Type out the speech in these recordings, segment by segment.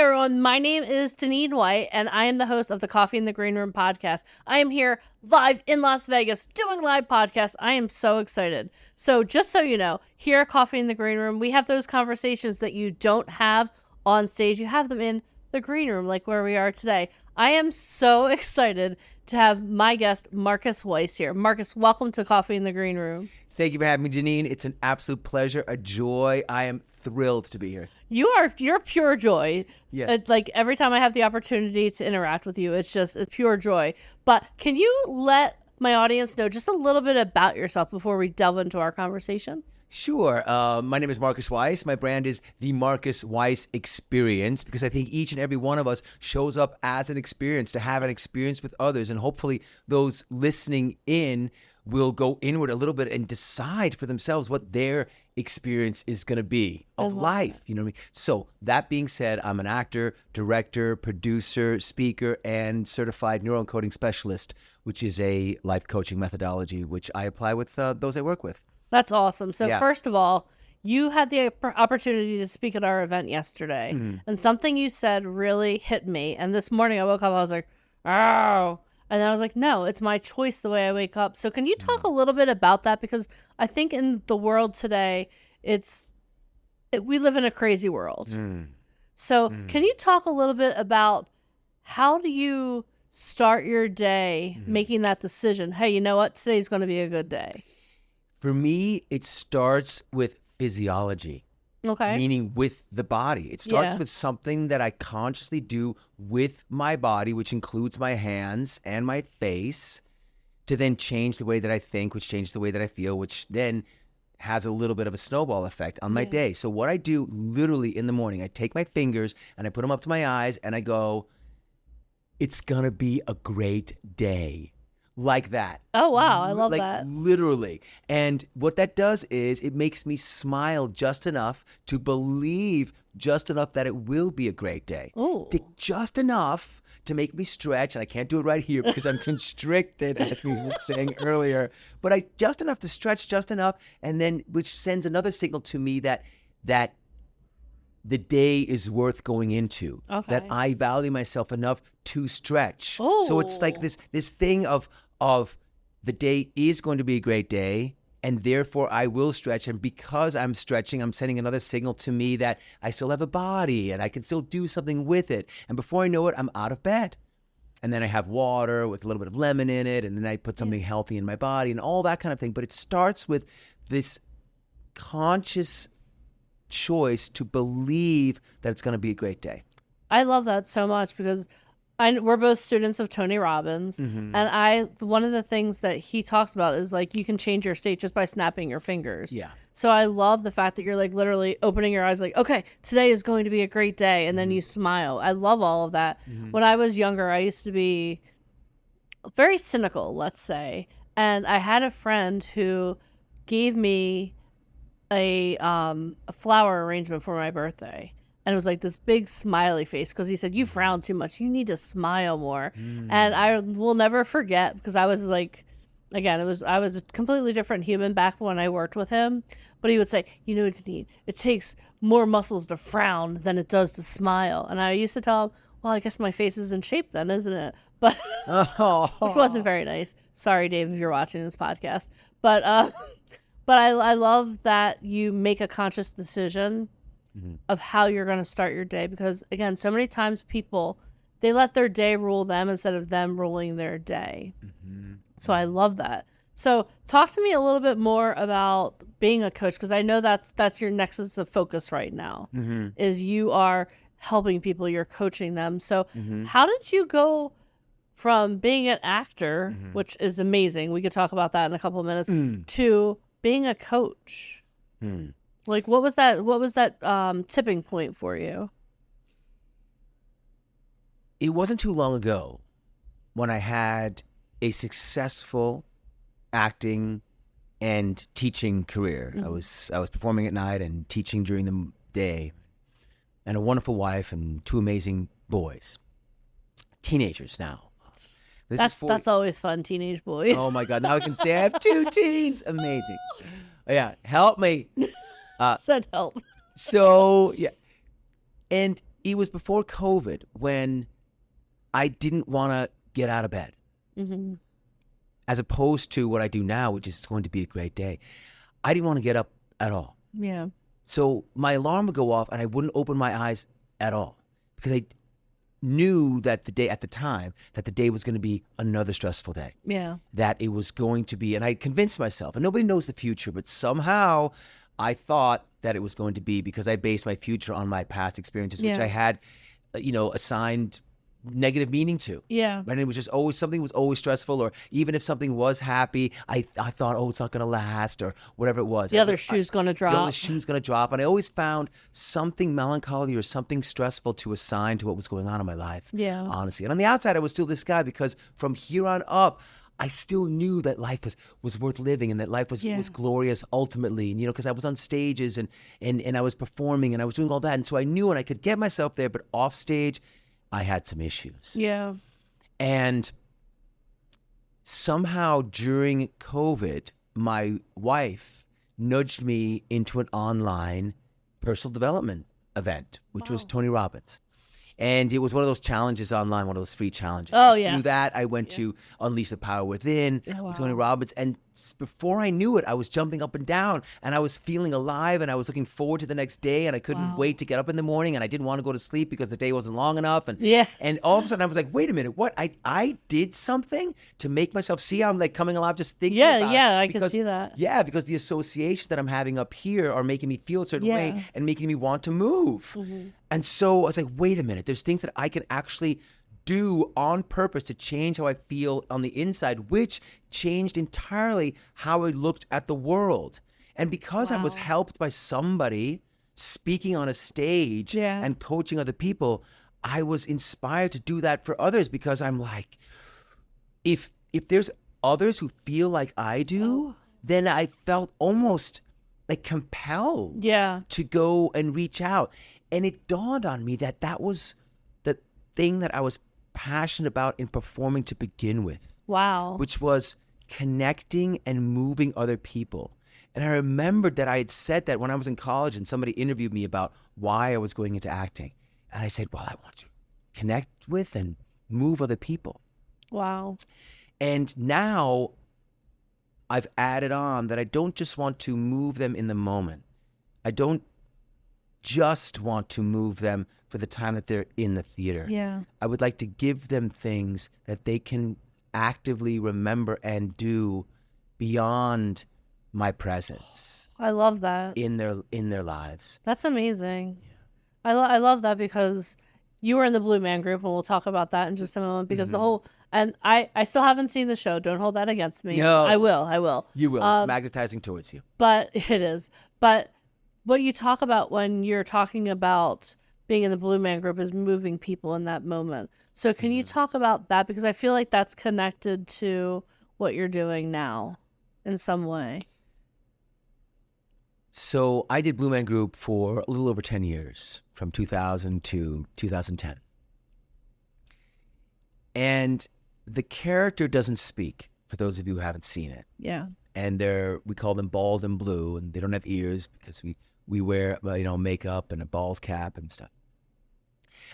everyone. My name is Deneen White, and I am the host of the Coffee in the Green Room podcast. I am here live in Las Vegas doing live podcasts. I am so excited. So just so you know, here at Coffee in the Green Room, we have those conversations that you don't have on stage. You have them in the green room, like where we are today. I am so excited to have my guest, Marcus Weiss, here. Marcus, welcome to Coffee in the Green Room. Thank you for having me, Deneen. It's an absolute pleasure, a joy. I am thrilled to be here. You're pure joy. Yeah. It's like every time I have the opportunity to interact with you, it's pure joy. But can you let my audience know just a little bit about yourself before we delve into our conversation? Sure. My name is Marcus Weiss. My brand is the Marcus Weiss Experience because I think each and every one of us shows up as an experience to have an experience with others. And hopefully those listening in will go inward a little bit and decide for themselves what their experience is going to be of life. You know what I mean? So that being said, I'm an actor, director, producer, speaker, and certified neuroencoding specialist, which is a life coaching methodology, which I apply with those I work with. That's awesome. So First of all, you had the opportunity to speak at our event yesterday, and something you said really hit me. And this morning I woke up, I was like, oh. And then I was like, no, it's my choice the way I wake up. So can you talk a little bit about that? Because I think in the world today, we live in a crazy world. So can you talk a little bit about how do you start your day making that decision? Hey, you know what? Today's going to be a good day. For me, it starts with physiology. Okay. Meaning with the body. It starts with something that I consciously do with my body, which includes my hands and my face, to then change the way that I think, which changes the way that I feel, which then has a little bit of a snowball effect on my day. So what I do literally in the morning, I take my fingers and I put them up to my eyes and I go, it's going to be a great day. Like that. Oh, wow. I love that. Literally. And what that does is it makes me smile just enough to believe just enough that it will be a great day. Ooh. Just enough to make me stretch. And I can't do it right here because I'm constricted, as we were saying earlier. But just enough to stretch, just enough. And then, which sends another signal to me that the day is worth going into. Okay. That I value myself enough to stretch. Oh. So it's like this thing of the day is going to be a great day, and therefore I will stretch. And because I'm stretching, I'm sending another signal to me that I still have a body and I can still do something with it. And before I know it, I'm out of bed. And then I have water with a little bit of lemon in it, and then I put something healthy in my body and all that kind of thing. But it starts with this conscious choice to believe that it's going to be a great day. I love that so much because we're both students of Tony Robbins, and one of the things that he talks about is like you can change your state just by snapping your fingers. Yeah. So I love the fact that you're like literally opening your eyes like, okay, today is going to be a great day, and then you smile. I love all of that. When I was younger, I used to be very cynical, let's say, and I had a friend who gave me a flower arrangement for my birthday. And it was like this big smiley face because he said, you frown too much. You need to smile more. And I will never forget because I was like, again, I was a completely different human back when I worked with him. But he would say, you know what you need? It takes more muscles to frown than it does to smile. And I used to tell him, well, I guess my face is in shape then, isn't it? But which wasn't very nice. Sorry, Dave, if you're watching this podcast. But I love that you make a conscious decision of how you're going to start your day, because again, so many times people, they let their day rule them instead of them ruling their day. So I love that. So talk to me a little bit more about being a coach, because I know that's your nexus of focus right now, is you are helping people, you're coaching them. So how did you go from being an actor, which is amazing, we could talk about that in a couple of minutes, to being a coach? Like, what was that tipping point for you? It wasn't too long ago when I had a successful acting and teaching career. I was performing at night and teaching during the day, and a wonderful wife and two amazing boys, teenagers now. That's always fun, teenage boys. Oh my God! Now I can say I have two teens. Amazing. Yeah, help me. Said help. So yeah, and it was before COVID when I didn't want to get out of bed. Mm-hmm. As opposed to what I do now, which is it's going to be a great day. I didn't want to get up at all. Yeah. So my alarm would go off and I wouldn't open my eyes at all because I knew that at the time, that the day was going to be another stressful day. Yeah. That it was going to be, and I convinced myself, and nobody knows the future, but somehow I thought that it was going to be because I based my future on my past experiences, which I had, assigned negative meaning to. Yeah. And it was just always, something was always stressful, or even if something was happy, I thought, oh, it's not going to last, or whatever it was. The other shoe's going to drop. The other shoe's going to drop. And I always found something melancholy or something stressful to assign to what was going on in my life. Yeah. Honestly. And on the outside, I was still this guy because from here on up, I still knew that life was worth living and that life was glorious ultimately. And, because I was on stages and I was performing and I was doing all that. And so I knew and I could get myself there, but off stage, I had some issues. Yeah. And somehow during COVID, my wife nudged me into an online personal development event, which was Tony Robbins. And it was one of those challenges online, one of those free challenges. Oh, yeah. Through that, I went to Unleash the Power Within with Tony Robbins. And before I knew it, I was jumping up and down and I was feeling alive and I was looking forward to the next day and I couldn't wait to get up in the morning and I didn't want to go to sleep because the day wasn't long enough. And all of a sudden I was like, wait a minute, what? I did something to make myself see I'm like coming alive just thinking about it. Yeah, I can see that. Yeah, because the associations that I'm having up here are making me feel a certain way and making me want to move. Mm-hmm. And so I was like, wait a minute, there's things that I can actually do on purpose to change how I feel on the inside, which changed entirely how I looked at the world. And because I was helped by somebody speaking on a stage and coaching other people, I was inspired to do that for others because I'm like, if there's others who feel like I do, then I felt almost like compelled to go and reach out. And it dawned on me that that was the thing that I was passionate about in performing to begin with. Wow. Which was connecting and moving other people. And I remembered that I had said that when I was in college and somebody interviewed me about why I was going into acting. And I said, well, I want to connect with and move other people. Wow. And now I've added on that I don't just want to move them in the moment. I don't just want to move them for the time that they're in the theater. Yeah. I would like to give them things that they can actively remember and do beyond my presence. I love that. In their lives. That's amazing. Yeah. I love that because you were in the Blue Man Group, and we'll talk about that in just a moment because the whole, and I still haven't seen the show. Don't hold that against me. No. I will. You will. It's magnetizing towards you. But it is. But what you talk about when you're talking about being in the Blue Man Group is moving people in that moment. So can you talk about that? Because I feel like that's connected to what you're doing now in some way. So I did Blue Man Group for a little over 10 years, from 2000 to 2010. And the character doesn't speak, for those of you who haven't seen it. Yeah. And we call them bald and blue, and they don't have ears because we wear makeup and a bald cap and stuff.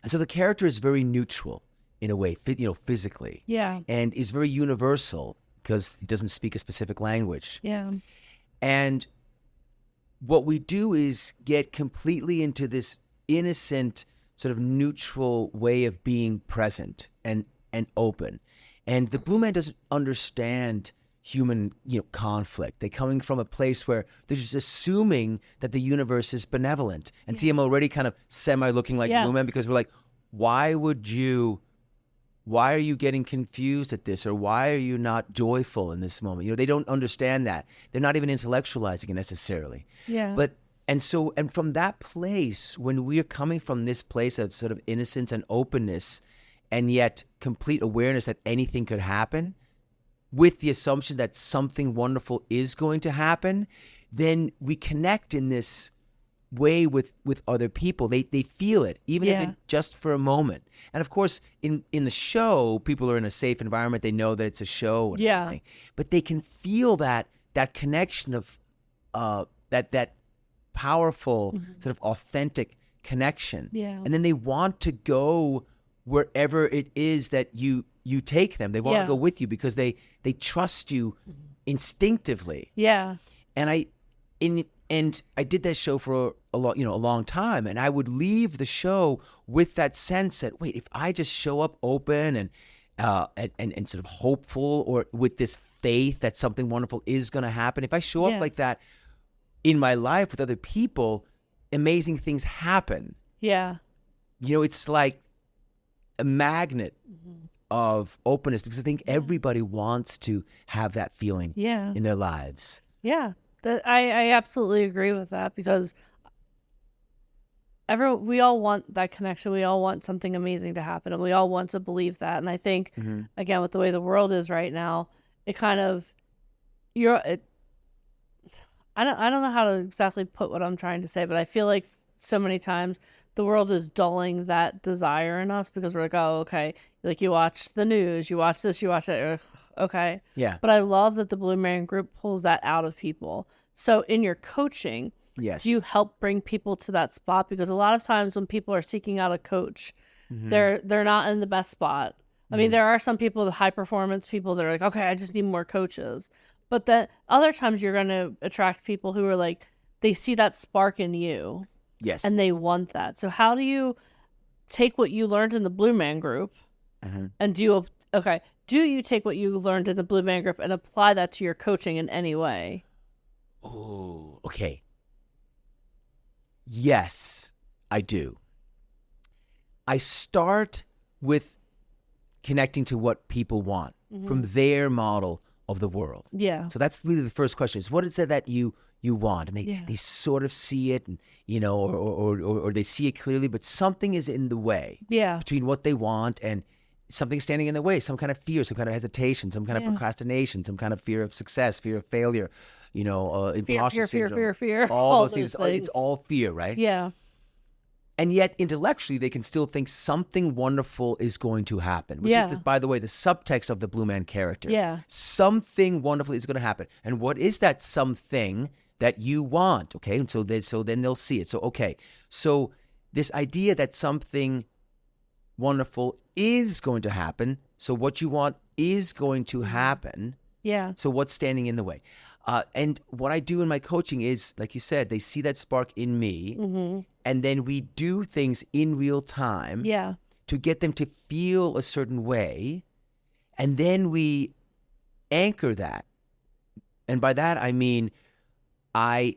And so the character is very neutral in a way, physically. Yeah. And is very universal because he doesn't speak a specific language. Yeah. And what we do is get completely into this innocent, sort of neutral way of being present and open. And the Blue Man doesn't understand human conflict. They're coming from a place where they're just assuming that the universe is benevolent. And see, I'm already kind of semi-looking like Blue Man because we're like, why are you getting confused at this? Or why are you not joyful in this moment? They don't understand that. They're not even intellectualizing it necessarily. Yeah. And from that place, when we're coming from this place of sort of innocence and openness, and yet complete awareness that anything could happen, with the assumption that something wonderful is going to happen, then we connect in this way with other people. They feel it, even if it just for a moment. And of course, in the show, people are in a safe environment. They know that it's a show and everything. But they can feel that connection of that powerful, sort of authentic connection. Yeah. And then they want to go wherever it is that you take them. They want to go with you because they trust you instinctively. Yeah. And I did that show for a long time, and I would leave the show with that sense that, wait, if I just show up open and sort of hopeful, or with this faith that something wonderful is going to happen, if I show up like that in my life with other people, amazing things happen. Yeah. It's like a magnet of openness, because I think everybody wants to have that feeling in their lives. Yeah. I absolutely agree with that, because we all want that connection. We all want something amazing to happen, and we all want to believe that. And I think, again, with the way the world is right now, it kind of, I don't know how to exactly put what I'm trying to say, but I feel like so many times the world is dulling that desire in us, because we're like, oh, okay, like you watch the news, you watch this, you watch that, okay. Yeah. But I love that the Blue Man Group pulls that out of people. So in your coaching, yes, do you help bring people to that spot? Because a lot of times when people are seeking out a coach, they're not in the best spot. I mean, there are some people, the high performance people, that are like, okay, I just need more coaches. But then other times you're going to attract people who are like, they see that spark in you. Yes. And they want that. So how do you take what you learned in the Blue Man Group and do you take what you learned in the Blue Man Group and apply that to your coaching in any way? Oh, okay. Yes, I do. I start with connecting to what people want from their model of the world. Yeah. So that's really the first question, is what is it that you want? And they sort of see it, and or they see it clearly, but something is in the way between what they want and something standing in the way, some kind of fear, some kind of hesitation, some kind of procrastination, some kind of fear of success, fear of failure, imposter syndrome. Fear. All those things. It's all fear, right? Yeah. And yet intellectually, they can still think something wonderful is going to happen, which is, by the way, the subtext of the Blue Man character. Yeah. Something wonderful is going to happen. And what is that something that you want? Okay. And so then they'll see it. So, okay. So this idea that something wonderful is going to happen. So what you want is going to happen. Yeah. So what's standing in the way? And what I do in my coaching is, like you said, they see that spark in me, and then we do things in real time to get them to feel a certain way, and then we anchor that. And by that, I mean I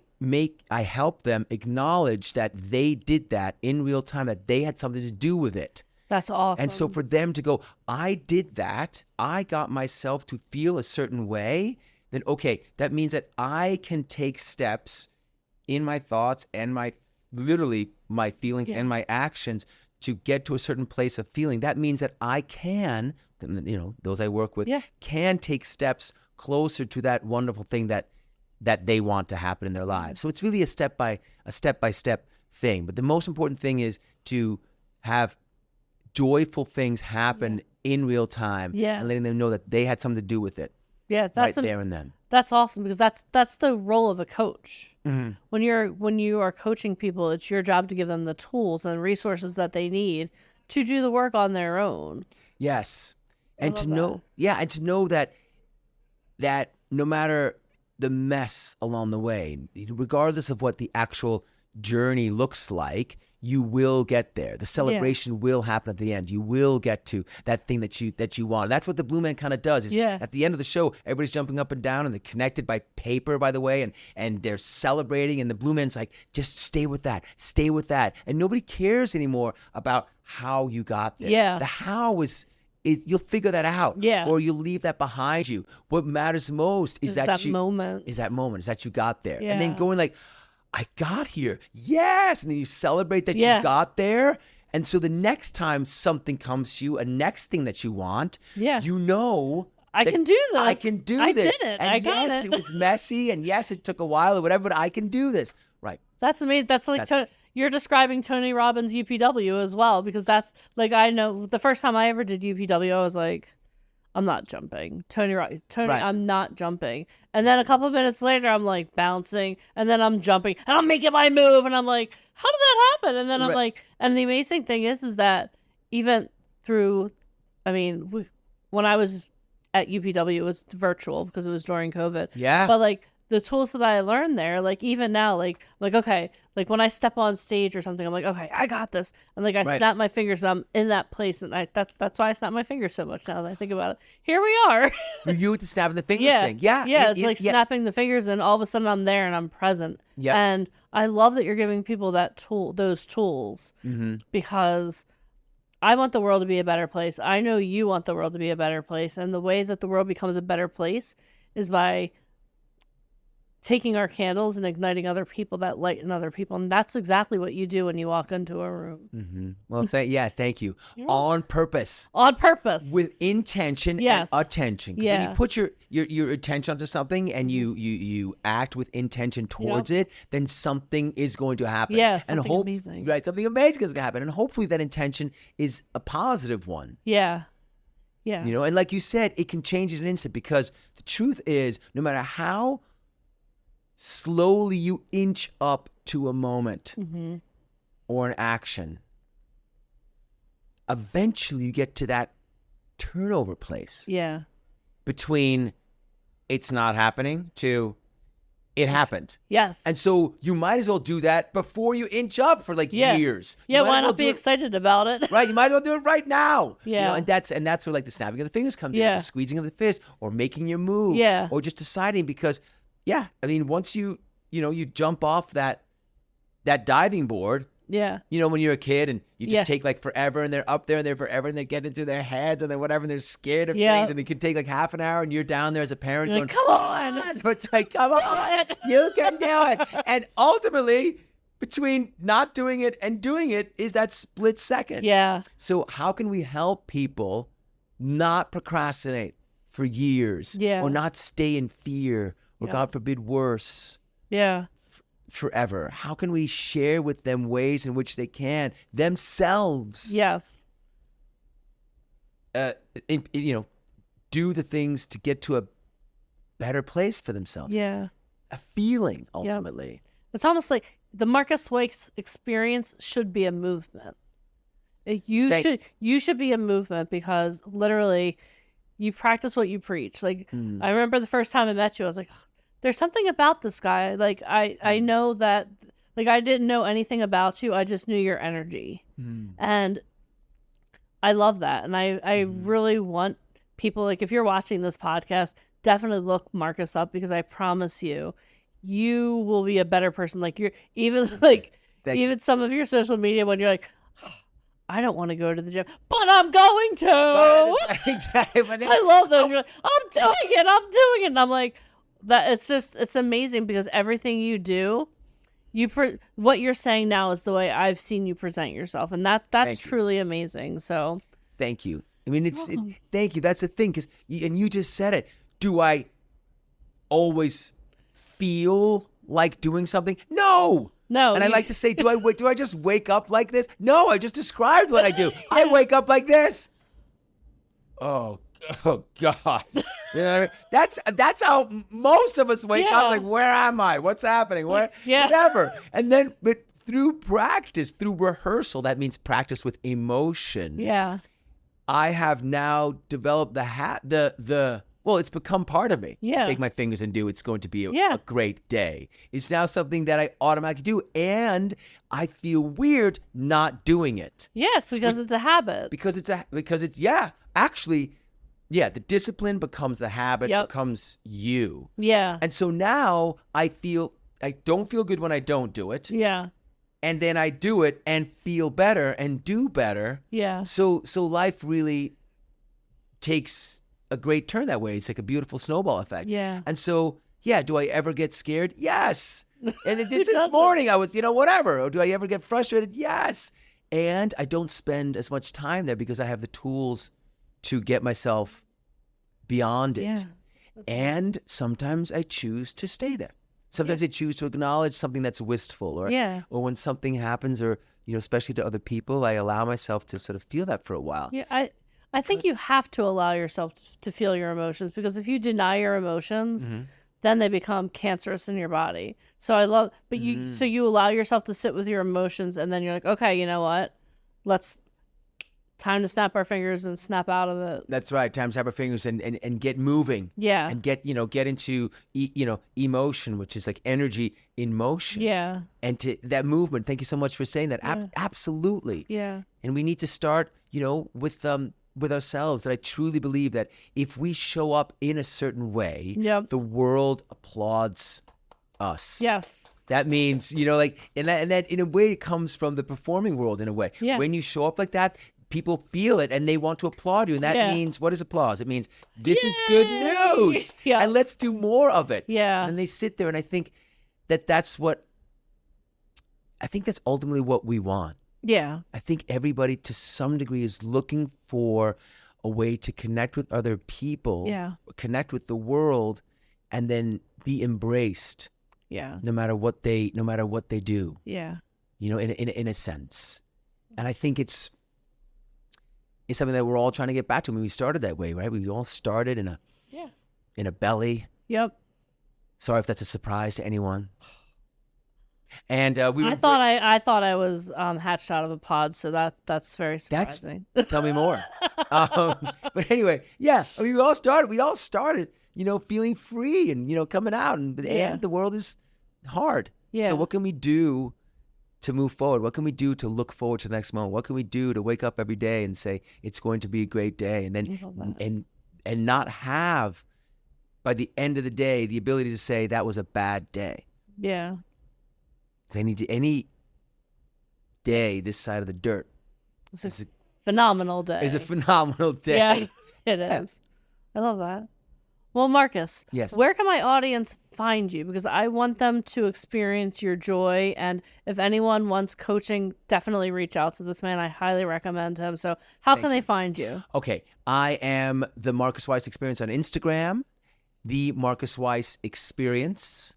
help them acknowledge that they did that in real time, that they had something to do with it. That's awesome. And so for them to go, I did that, I got myself to feel a certain way, then okay, that means that I can take steps in my thoughts and my feelings and my actions to get to a certain place of feeling. That means that I can, those I work with, can take steps closer to that wonderful thing that they want to happen in their lives. So it's really a step by step thing. But the most important thing is to have joyful things happen in real time and letting them know that they had something to do with it. Yeah, that's right there and then. That's awesome, because that's the role of a coach. When you are coaching people, it's your job to give them the tools and resources that they need to do the work on their own. Yes, and to know that no matter the mess along the way, regardless of what the actual journey looks like, you will get there. The celebration will happen at the end. You will get to that thing that you want. That's what the Blue Man kind of does. Is at the end of the show, everybody's jumping up and down, and they're connected by paper, by the way, and they're celebrating. And the Blue Man's like, just stay with that, and nobody cares anymore about how you got there. Yeah, the how is you'll figure that out. Yeah, or you'll leave that behind you. What matters most is that moment. Is that you got there, Yeah. and then going like, I got here. Yes. And then you celebrate that you got there. And so the next time something comes to you, a next thing that you want, you know, I can do this. I can do I this. did it. And I got yes, it. it was messy. And yes, it took a while or whatever, but I can do this. Right. That's amazing. That's like you're describing Tony Robbins' UPW as well, because that's like, I know the first time I ever did UPW, I was like, I'm not jumping. Tony, Right. I'm not jumping. And then a couple of minutes later, I'm like bouncing, and then I'm jumping, and I'm making my move, and I'm like, how did that happen? And then I'm Right. like, and the amazing thing is that even through, when I was at UPW, it was virtual because it was during COVID. Yeah. But like the tools that I learned there, like even now, like okay, like when I step on stage or something, I'm like, okay, I got this, and like I Right. snap my fingers, and I'm in that place, and that's why I snap my fingers so much now that I think about it. Here we are. For you to snap the fingers Yeah, thing. Yeah. it's like snapping the fingers, and all of a sudden I'm there and I'm present. Yeah. And I love that you're giving people those tools, Mm-hmm. because I want the world to be a better place. I know you want the world to be a better place, and the way that the world becomes a better place is by taking our candles and igniting other people that light in other people. And that's exactly what you do when you walk into a room. Mm-hmm. Well, thank you. On purpose. On purpose. With intention Yes. and attention. Because when you put your attention onto something and you act with intention towards it, then something is going to happen. Yeah, something amazing. Right, something amazing is going to happen. And hopefully that intention is a positive one. Yeah. Yeah. You know, and like you said, it can change in an instant, because the truth is, no matter how slowly you inch up to a moment or an action, eventually you get to that turnover place between it's not happening to it happened. Yes. And so you might as well do that before you inch up for like years. Yeah, why not be excited about it? Right, you might as well do it right now. Yeah. You know, and that's where like the snapping of the fingers comes in, the squeezing of the fist, or making your move, or just deciding, because once you jump off that diving board, when you're a kid and you just take like forever, and they're up there and they're forever, and they get into their heads and then whatever, and they're scared of things, and it can take like half an hour, and you're down there as a parent You're going, like, come on. but it's like, come on, you can do it. And ultimately, between not doing it and doing it is that split second. Yeah. So how can we help people not procrastinate for years, or not stay in fear, or God forbid worse, forever? How can we share with them ways in which they can themselves do the things to get to a better place for themselves, a feeling ultimately. It's almost like the Marcus Weiss Experience should be a movement. You should be a movement, because literally you practice what you preach. Like I remember the first time I met you, I was like, there's something about this guy. Like I know that, like I didn't know anything about you. I just knew your energy. And I love that. And I really want people, like if you're watching this podcast, definitely look Marcus up, because I promise you will be a better person. Like you're even like, even some of your social media, when you're like, I don't want to go to the gym, but I'm going to. Exactly. I love those. You're like, I'm doing it. And I'm like, that it's amazing, because everything you do, what you're saying now is the way I've seen you present yourself, and that's truly amazing. So thank you. I mean, thank you. That's the thing, because you just said it. Do I always feel like doing something? No. And I like to say, do I just wake up like this? No, I just described what I do. I wake up like this. Oh God. You know what I mean? That's how most of us wake up. Like, where am I? What's happening? Whatever. And then, but through practice, through rehearsal, that means practice with emotion. Yeah. I have now developed it's become part of me. Yeah. To take my fingers and do, it's going to be a great day. It's now something that I automatically do, and I feel weird not doing it. Yeah, because it's a habit. The discipline becomes the habit, becomes you. Yeah. And so now I don't feel good when I don't do it. Yeah. And then I do it and feel better and do better. Yeah. So life really takes a great turn that way. It's like a beautiful snowball effect. Yeah. And so, do I ever get scared? Yes. And this morning I was, whatever. Or do I ever get frustrated? Yes. And I don't spend as much time there, because I have the tools to get myself beyond it. Yeah. And sometimes I choose to stay there. Sometimes I choose to acknowledge something that's wistful, or when something happens, or especially to other people, I allow myself to sort of feel that for a while. Yeah, I think you have to allow yourself to feel your emotions, because if you deny your emotions, then they become cancerous in your body. So I love, but you allow yourself to sit with your emotions, and then you're like, okay, you know what? Time to snap our fingers and snap out of it. That's right. Time to snap our fingers and get moving. Yeah. And get into, emotion, which is like energy in motion. Yeah. And to that movement. Thank you so much for saying that. Absolutely. Yeah. And we need to start, with ourselves, that I truly believe that if we show up in a certain way, the world applauds us. Yes. That means, and that in a way it comes from the performing world in a way. Yeah. When you show up like that, people feel it and they want to applaud you. And that means, what is applause? It means, this is good news. Yeah. And let's do more of it. Yeah. And they sit there, and I think that's ultimately what we want. Yeah. I think everybody to some degree is looking for a way to connect with other people, connect with the world, and then be embraced. Yeah. No matter what they do. Yeah. In a sense. And I think it's something that we're all trying to get back to. I mean, we started that way, right? We all started in a belly. Yep. Sorry if that's a surprise to anyone. And I thought I was hatched out of a pod, so that's very surprising. Tell me more. But anyway, we all started, feeling free and coming out, and the world is hard. Yeah. So what can we do to move forward? What can we do to look forward to the next moment? What can we do to wake up every day and say it's going to be a great day, and then and not have, by the end of the day, the ability to say that was a bad day. Yeah. Any day this side of the dirt is a phenomenal day. Is a phenomenal day. Yeah, it is. I love that. Well, Marcus, yes. Where can my audience find you? Because I want them to experience your joy. And if anyone wants coaching, definitely reach out to this man. I highly recommend him. So how can they find you? Okay. I am the Marcus Weiss Experience on Instagram, the Marcus Weiss Experience.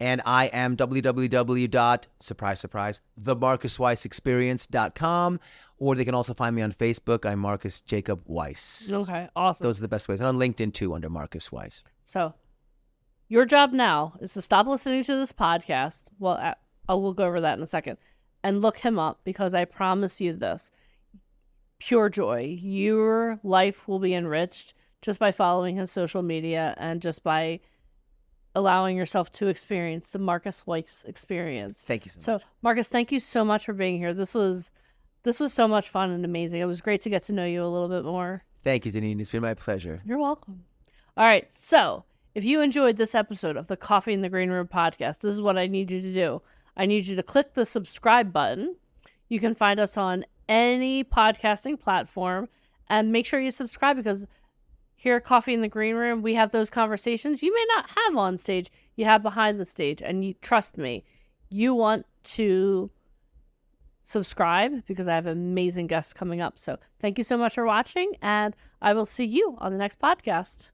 And I am themarcusweissexperience.com, or they can also find me on Facebook. I'm Marcus Jacob Weiss. Okay, awesome. Those are the best ways. And on LinkedIn, too, under Marcus Weiss. So your job now is to stop listening to this podcast. Well, we'll go over that in a second. And look him up, because I promise you this. Pure joy. Your life will be enriched just by following his social media and just by allowing yourself to experience the Marcus Weiss Experience. Thank you so much. So, Marcus, thank you so much for being here. This was so much fun and amazing. It was great to get to know you a little bit more. Thank you, Deneen. It's been my pleasure. You're welcome. All right. So, if you enjoyed this episode of the Coffee in the Green Room podcast, this is what I need you to do. I need you to click the subscribe button. You can find us on any podcasting platform, and make sure you subscribe, because here at Coffee in the Green Room, we have those conversations you may not have on stage, you have behind the stage. And trust me, you want to subscribe, because I have amazing guests coming up. So thank you so much for watching, and I will see you on the next podcast.